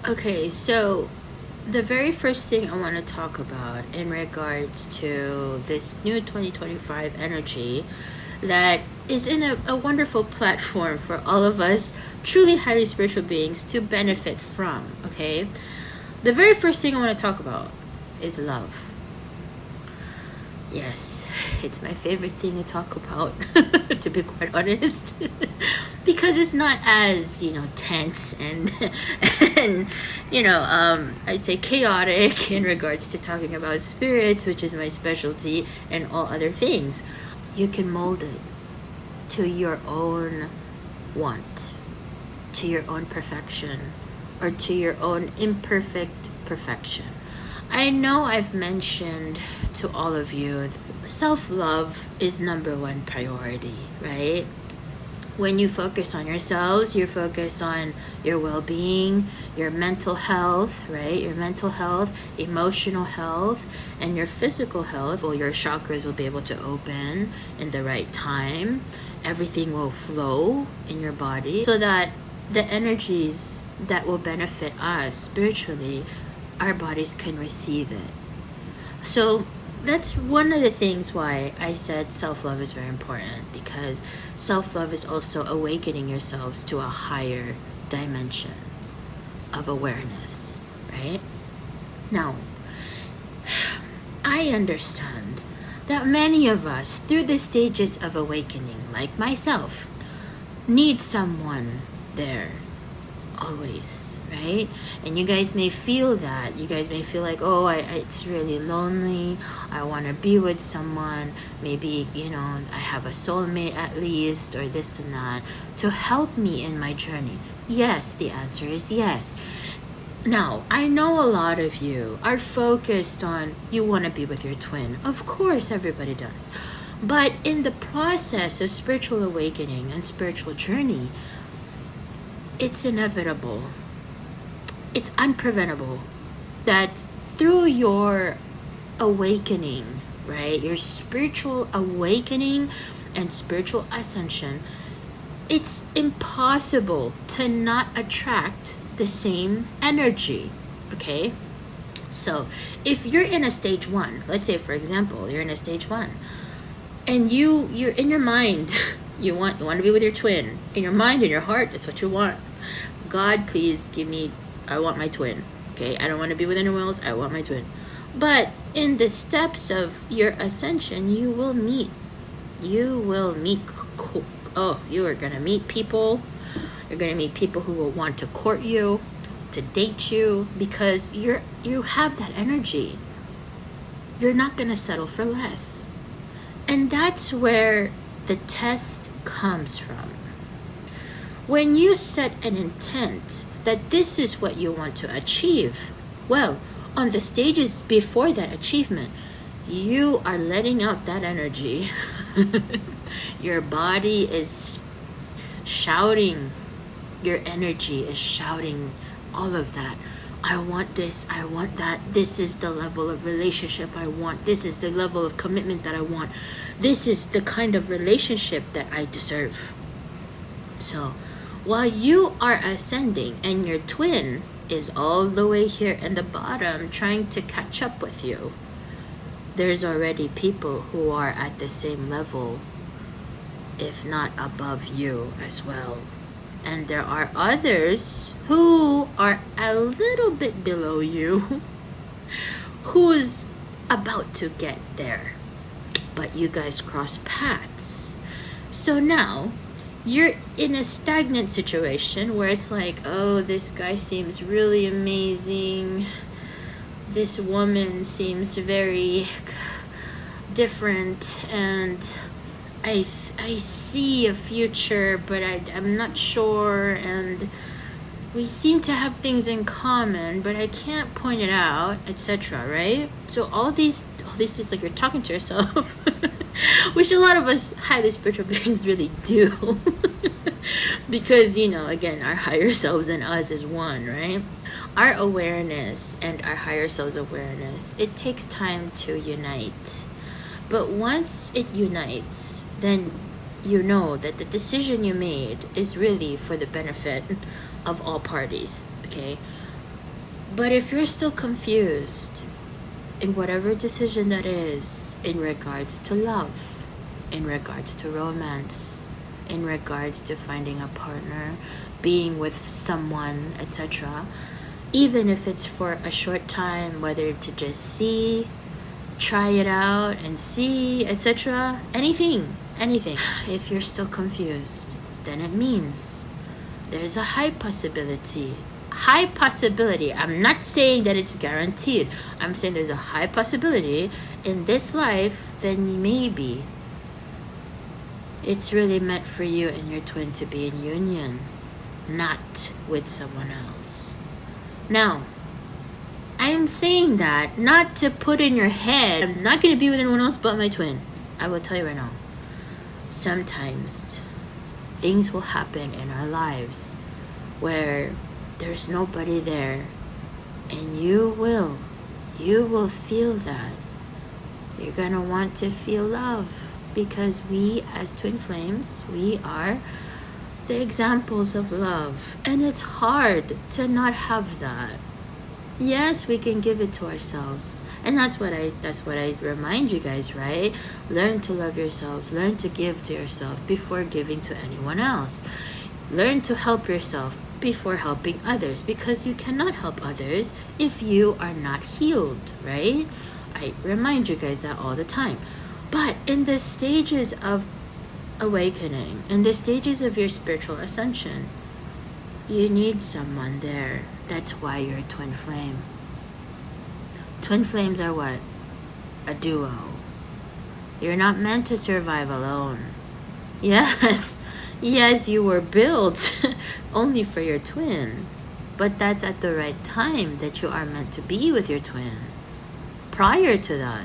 Okay, so the very first thing I want to talk about in regards to this new 2025 energy that is in a wonderful platform for all of us truly highly spiritual beings to benefit from, okay? The very first thing I want to talk about is love. Yes, it's my favorite thing to talk about, to be quite honest, because it's not as tense and and I'd say chaotic in regards to talking about spirits, which is my specialty, and all other things. You can mold it to your own want, to your own perfection, or to your own imperfect perfection. I know I've mentioned to all of you, self-love is number one priority, right? When you focus on yourselves, you focus on your well-being, your mental health, right? Your mental health, emotional health, and your physical health. Well, your chakras will be able to open in the right time. Everything will flow in your body so that the energies that will benefit us spiritually, our bodies can receive it. So that's one of the things why I said self-love is very important, because self-love is also awakening yourselves to a higher dimension of awareness, right? Now, I understand that many of us, through the stages of awakening, like myself, need someone there always, right? And you guys may feel that. You guys may feel like, oh, it's really lonely. I want to be with someone. Maybe, I have a soulmate at least, or this and that, to help me in my journey. Yes, the answer is yes. Now, I know a lot of you are focused on you want to be with your twin. Of course, everybody does. But in the process of spiritual awakening and spiritual journey, it's inevitable, it's unpreventable that through your awakening, right, your spiritual awakening and spiritual ascension, it's impossible to not attract the same energy, okay? So if you're in a stage one, let's say for example, you're in a stage one, and you're in your mind, you want to be with your twin. In your mind, in your heart, that's what you want. God, please give me, I want my twin. Okay, I don't want to be with anyone else, I want my twin. But in the steps of your ascension, you will meet, you are going to meet people. You're going to meet people who will want to court you, to date you, because you have that energy. You're not going to settle for less. And that's where the test comes from. When you set an intent that this is what you want to achieve, well, on the stages before that achievement, you are letting out that energy. Your body is shouting, your energy is shouting all of that. I want this, I want that. This is the level of relationship I want. This is the level of commitment that I want. This is the kind of relationship that I deserve. So while you are ascending and your twin is all the way here in the bottom trying to catch up with you, there's already people who are at the same level, if not above you as well. And there are others who are a little bit below you who's about to get there, but you guys cross paths. So now you're in a stagnant situation where it's like, oh, this guy seems really amazing, this woman seems very different, and I see a future, but I'm not sure, and we seem to have things in common, but I can't point it out, etc., right? So all these things, like, you're talking to yourself, which a lot of us highly spiritual beings really do. Because, again, our higher selves and us is one, right? Our awareness and our higher selves awareness, it takes time to unite. But once it unites, then you know that the decision you made is really for the benefit of all parties, okay? But if you're still confused in whatever decision that is, in regards to love, in regards to romance, in regards to finding a partner, being with someone, etc., even if it's for a short time, whether to just see, try it out and see, etc., anything. If you're still confused, then it means there's a high possibility. I'm not saying that it's guaranteed. I'm saying there's a high possibility in this life, then maybe it's really meant for you and your twin to be in union, not with someone else. Now, I'm saying that not to put in your head, I'm not going to be with anyone else but my twin. I will tell you right now, sometimes things will happen in our lives where there's nobody there, and you will feel that. You're going to want to feel love, because we as twin flames, we are the examples of love, and it's hard to not have that. Yes, we can give it to ourselves, and that's what I remind you guys, right? Learn to love yourselves, learn to give to yourself before giving to anyone else. Learn to help yourself before helping others, because you cannot help others if you are not healed, right? I remind you guys that all the time. But in the stages of awakening, in the stages of your spiritual ascension, you need someone there. That's why you're a twin flame. Twin flames are what? A duo. You're not meant to survive alone. Yes, you were built only for your twin. But that's at the right time that you are meant to be with your twin. Prior to that,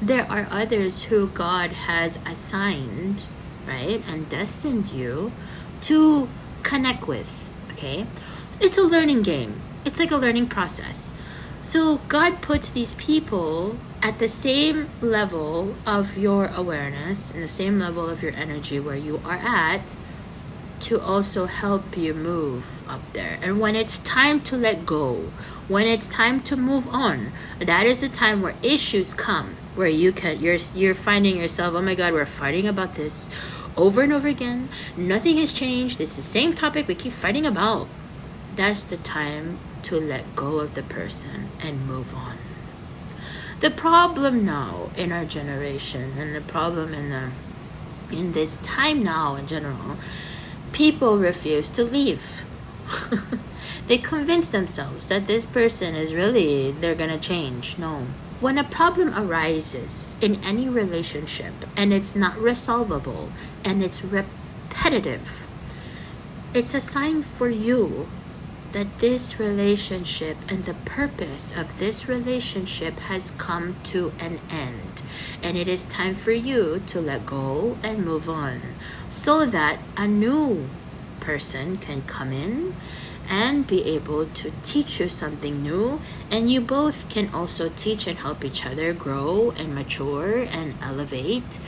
there are others who God has assigned, right, and destined you to connect with, okay? It's a learning game. It's like a learning process. So God puts these people at the same level of your awareness and the same level of your energy where you are at, to also help you move up there. And when it's time to let go, when it's time to move on, that is the time where issues come, where you're finding yourself, oh my God, we're fighting about this over and over again. Nothing has changed. It's the same topic we keep fighting about. That's the time to let go of the person and move on. The problem now in our generation, and the problem in this time now in general, people refuse to leave. They convince themselves that this person is really, they're gonna change. No. When a problem arises in any relationship and it's not resolvable and it's repetitive, it's a sign for you that this relationship and the purpose of this relationship has come to an end, and it is time for you to let go and move on, so that a new person can come in and be able to teach you something new, and you both can also teach and help each other grow and mature and elevate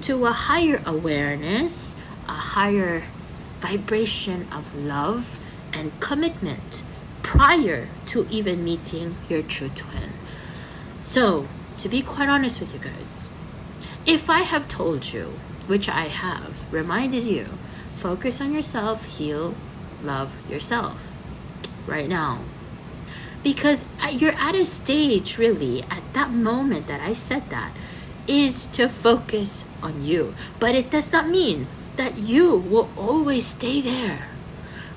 to a higher awareness, a higher vibration of love and commitment prior to even meeting your true twin. So, to be quite honest with you guys, if I have told you, which I have, reminded you, focus on yourself, heal, love yourself right now. Because you're at a stage, really, at that moment that I said that, is to focus on you. But it does not mean that you will always stay there.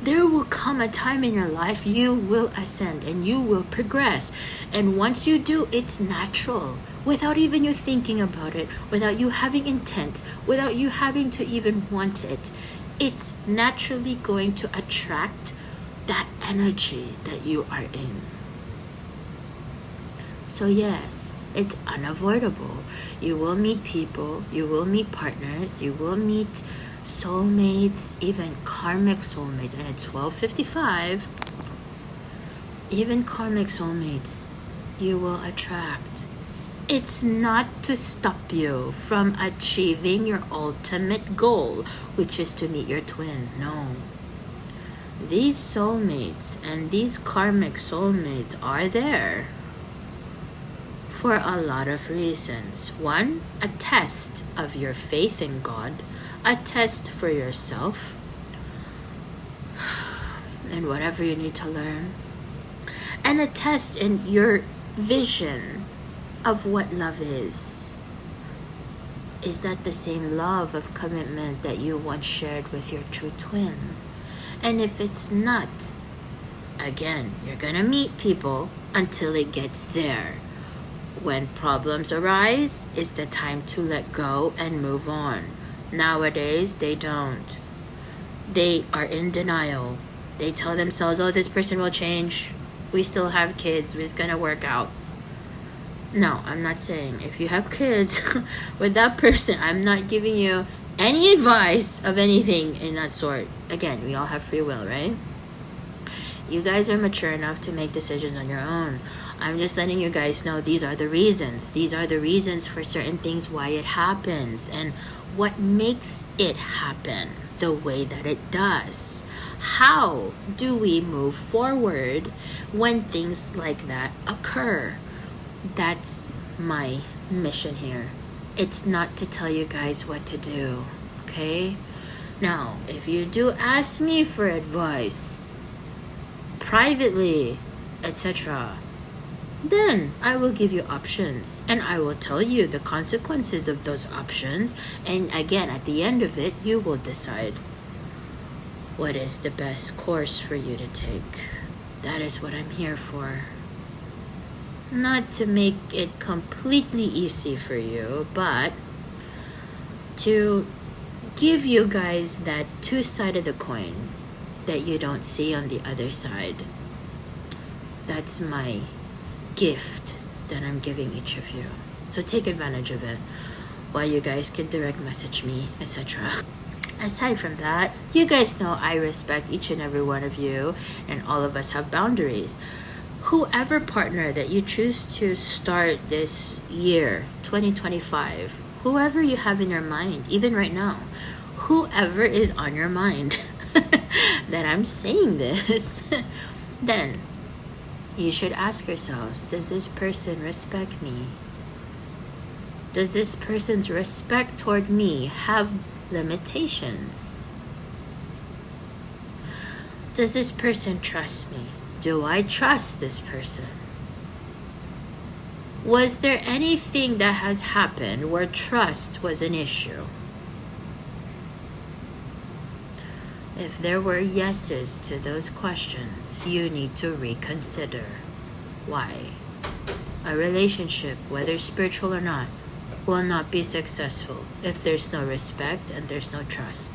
There will come a time in your life you will ascend and you will progress. And once you do, it's natural, without even you thinking about it, without you having intent, without you having to even want it. It's naturally going to attract that energy that you are in. So yes, it's unavoidable. You will meet people, you will meet partners, you will meet soulmates, even karmic soulmates. And at 12:55, even karmic soulmates you will attract. It's not to stop you from achieving your ultimate goal, which is to meet your twin. No. these soulmates and these karmic soulmates are there for a lot of reasons. One, a test of your faith in God, a test for yourself, and whatever you need to learn, and a test in your vision of what love is. Is that the same love of commitment that you once shared with your true twin? And if it's not, again, you're gonna meet people until it gets there. When problems arise, it's the time to let go and move on. Nowadays, they don't. They are in denial. They tell themselves, oh, this person will change. We still have kids. It's gonna work out. No, I'm not saying if you have kids with that person, I'm not giving you any advice of anything in that sort. Again, we all have free will, right? You guys are mature enough to make decisions on your own. I'm just letting you guys know these are the reasons. These are the reasons for certain things why it happens and what makes it happen the way that it does. How do we move forward when things like that occur? That's my mission here. It's not to tell you guys what to do, okay? Now, if you do ask me for advice, privately, etc., then I will give you options and I will tell you the consequences of those options. And again, at the end of it, you will decide what is the best course for you to take. That is what I'm here for. Not to make it completely easy for you, but to give you guys that two sides of the coin that you don't see on the other side. That's my gift that I'm giving each of you. So take advantage of it while you guys can direct message me, etc. Aside from that, you guys know I respect each and every one of you, and all of us have boundaries. Whoever partner that you choose to start this year, 2025, whoever you have in your mind, even right now, whoever is on your mind that I'm saying this, then you should ask yourselves, does this person respect me? Does this person's respect toward me have limitations? Does this person trust me? Do I trust this person? Was there anything that has happened where trust was an issue? If there were yeses to those questions, you need to reconsider. Why? A relationship, whether spiritual or not, will not be successful if there's no respect and there's no trust.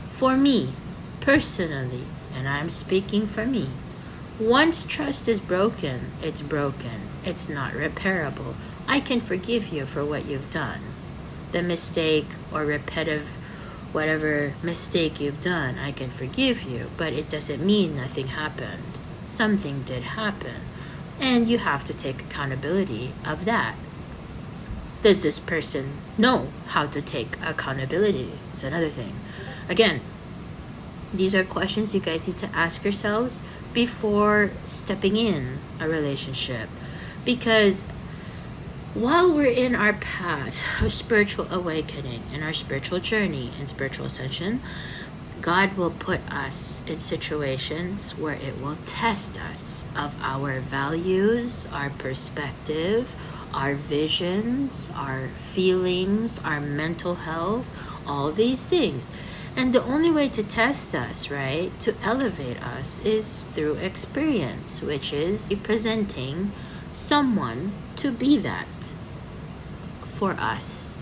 For me, personally, and I'm speaking for me, once trust is broken, it's broken. It's not repairable. I can forgive you for what you've done. The mistake or repetitive whatever mistake you've done, I can forgive you, but it doesn't mean nothing happened. Something did happen, and you have to take accountability of that. Does this person know how to take accountability? It's another thing. Again, these are questions you guys need to ask yourselves before stepping in a relationship. Because while we're in our path of spiritual awakening and our spiritual journey and spiritual ascension, God will put us in situations where it will test us of our values, our perspective, our visions, our feelings, our mental health, all these things. And the only way to test us, right, to elevate us, is through experience, which is presenting someone to be that for us.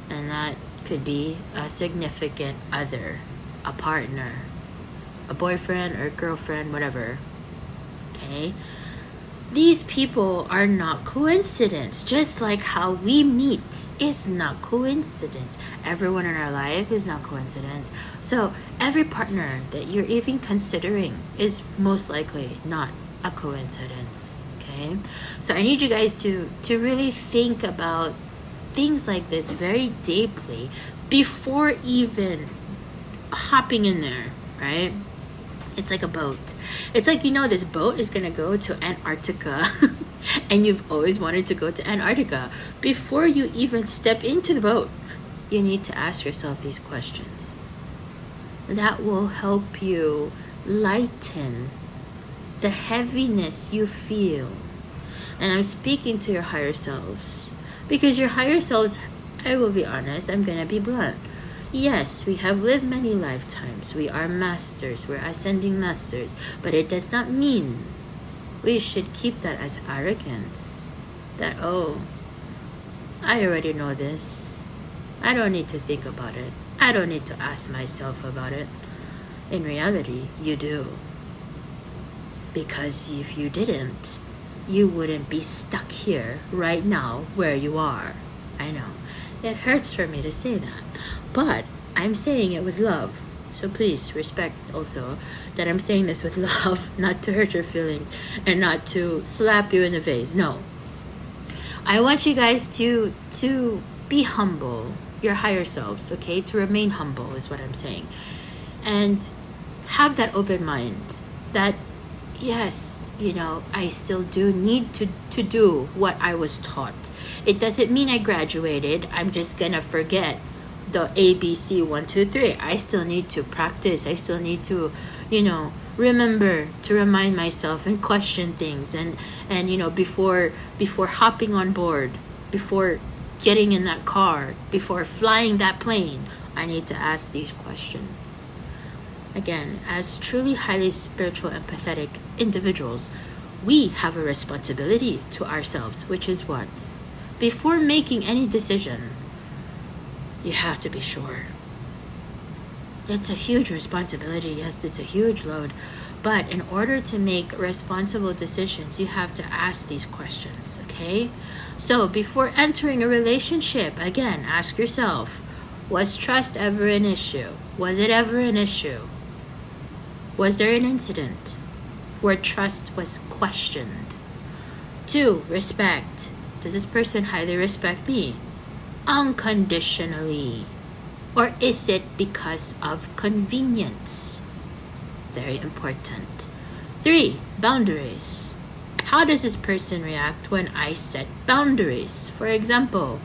And that could be a significant other, a partner, a boyfriend or girlfriend, whatever. Okay? These people are not coincidence. Just like how we meet is not coincidence. Everyone in our life is not coincidence. So every partner that you're even considering is most likely not a coincidence. Okay? So I need you guys to really think about things like this very deeply before even hopping in there, right? It's like a boat. It's like, this boat is gonna go to Antarctica and you've always wanted to go to Antarctica. Before you even step into the boat, you need to ask yourself these questions. That will help you lighten the heaviness you feel. And I'm speaking to your higher selves, because your higher selves, I will be honest, I'm gonna be blunt. Yes, we have lived many lifetimes. We are masters. We're ascending masters. But it does not mean we should keep that as arrogance. That, oh, I already know this. I don't need to think about it. I don't need to ask myself about it. In reality, you do. Because if you didn't, you wouldn't be stuck here right now where you are. I know. It hurts for me to say that. But I'm saying it with love. So please respect also that I'm saying this with love, not to hurt your feelings and not to slap you in the face. No. I want you guys to be humble, your higher selves, okay? To remain humble is what I'm saying. And have that open mind that, yes, I still do need to do what I was taught. It doesn't mean I graduated. I'm just gonna forget the ABC 1, 2, 3. I still need to practice. I still need to, remember to remind myself and question things and before hopping on board, before getting in that car, before flying that plane, I need to ask these questions. Again, as truly highly spiritual and empathetic individuals, we have a responsibility to ourselves, which is what? Before making any decision, you have to be sure. It's a huge responsibility. Yes, it's a huge load. But in order to make responsible decisions, you have to ask these questions, okay? So before entering a relationship, again, ask yourself, was trust ever an issue? Was it ever an issue? Was there an incident where trust was questioned? 2, respect. Does this person highly respect me? Unconditionally? Or is it because of convenience? Very important. 3, boundaries. How does this person react when I set boundaries? For example,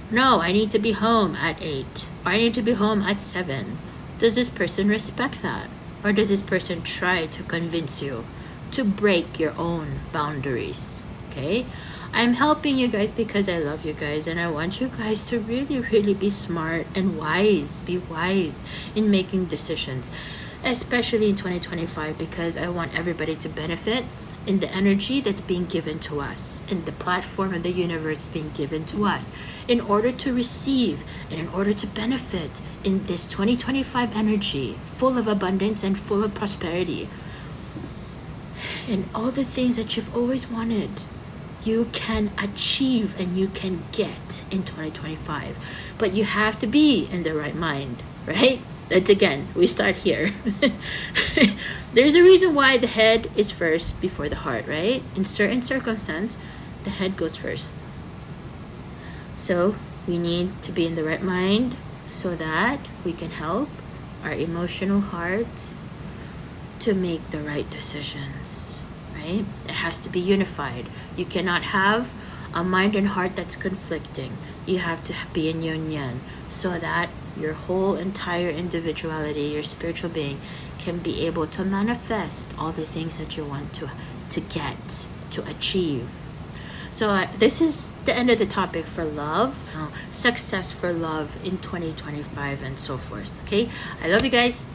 no, I need to be home at 8. Or I need to be home at 7. Does this person respect that? Or does this person try to convince you to break your own boundaries? Okay? I'm helping you guys because I love you guys, and I want you guys to really, really be smart and wise. Be wise in making decisions, especially in 2025, because I want everybody to benefit in the energy that's being given to us, in the platform of the universe being given to us, in order to receive and in order to benefit in this 2025 energy, full of abundance and full of prosperity. And all the things that you've always wanted, you can achieve and you can get in 2025. But you have to be in the right mind, right? That's again, we start here. There's a reason why the head is first before the heart, right? In certain circumstance, the head goes first. So we need to be in the right mind so that we can help our emotional heart to make the right decisions, right? It has to be unified. You cannot have a mind and heart that's conflicting. You have to be in yin so that your whole entire individuality, your spiritual being, can be able to manifest all the things that you want to get, to achieve. So this is the end of the topic for love, success for love in 2025 and so forth. Okay, I love you guys.